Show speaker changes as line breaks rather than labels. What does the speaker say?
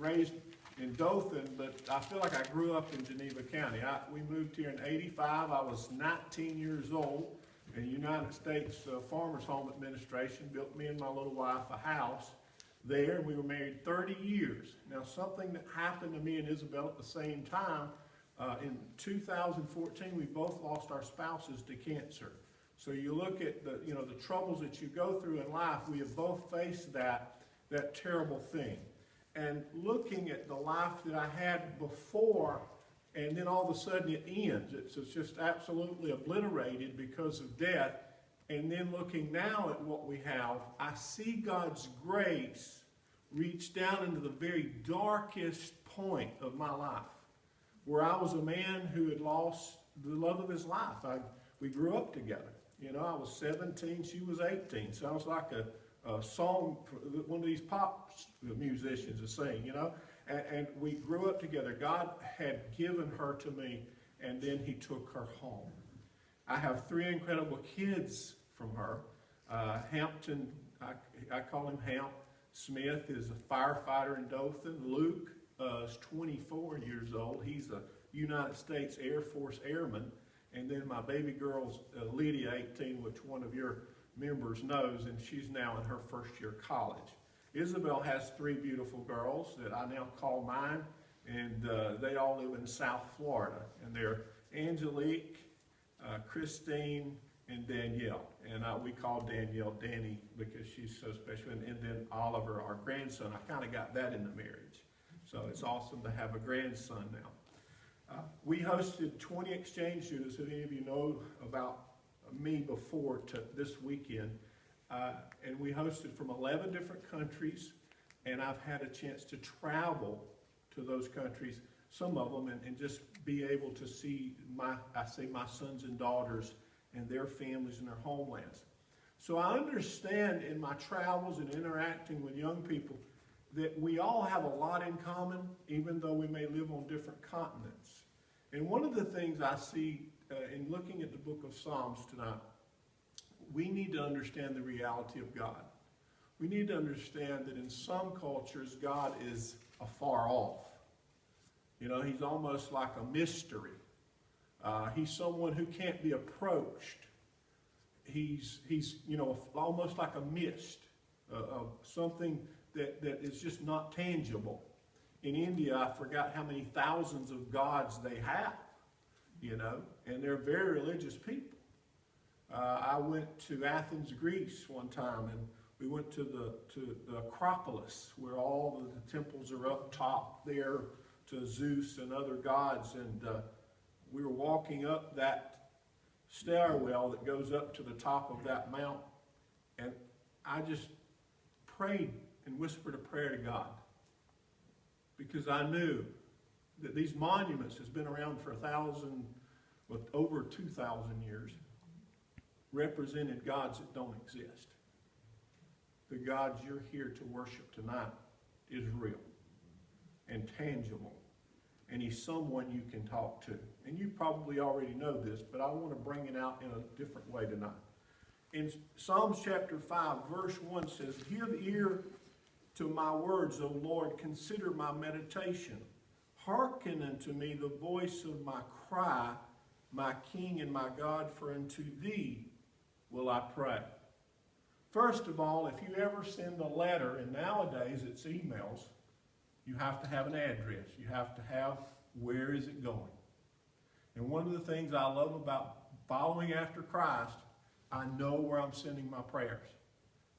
raised in Dothan, but I feel like I grew up in Geneva County. We moved here in '85. I was 19 years old, and the United States Farmers Home Administration built me and my little wife a house there, and we were married 30 years. Now, something that happened to me and Isabel at the same time, in 2014, we both lost our spouses to cancer. So you look at the troubles that you go through in life, we have both faced that terrible thing. And looking at the life that I had before, and then all of a sudden it ends. It's just absolutely obliterated because of death. And then looking now at what we have, I see God's grace reach down into the very darkest point of my life, where I was a man who had lost the love of his life. We grew up together. You know, I was 17, she was 18. Sounds like a song for one of these pop musicians is saying, you know. And we grew up together. God had given her to me, and then he took her home. I have 3 incredible kids from her. Hampton, I call him Hamp Smith, is a firefighter in Dothan. Luke is 24 years old. He's a United States Air Force airman. And then my baby girl's Lydia, 18, which one of your members knows, and she's now in her first year of college. Isabel has 3 beautiful girls that I now call mine, and they all live in South Florida. And they're Angelique, Christine, and Danielle. And we call Danielle Danny because she's so special. And then Oliver, our grandson, I kind of got that in the marriage. So it's awesome to have a grandson now. We hosted 20 exchange students, if any of you know about me before, to this weekend. And we hosted from 11 different countries, and I've had a chance to travel to those countries, some of them, and just be able to see my sons and daughters and their families and their homelands. So I understand in my travels and interacting with young people that we all have a lot in common, even though we may live on different continents. And one of the things I see in looking at the book of Psalms tonight, we need to understand the reality of God. We need to understand that in some cultures, God is afar off. You know, he's almost like a mystery. He's someone who can't be approached. He's almost like a mist, of something that is just not tangible. In India, I forgot how many thousands of gods they have, you know, and they're very religious people. I went to Athens, Greece one time, and we went to the Acropolis, where all the temples are up top there to Zeus and other gods, and we were walking up that stairwell that goes up to the top of that mount, and I just prayed and whispered a prayer to God, because I knew that these monuments has been around for over 2,000 years, represented gods that don't exist. The God you're here to worship tonight is real and tangible, and he's someone you can talk to. And you probably already know this, but I want to bring it out in a different way tonight. In Psalms chapter 5, verse 1 says, "Give ear to my words, O Lord, consider my meditation. Hearken unto me the voice of my cry, my King and my God, for unto thee will I pray." First of all, if you ever send a letter, and nowadays it's emails, you have to have an address. You have to have, where is it going? And one of the things I love about following after Christ, I know where I'm sending my prayers.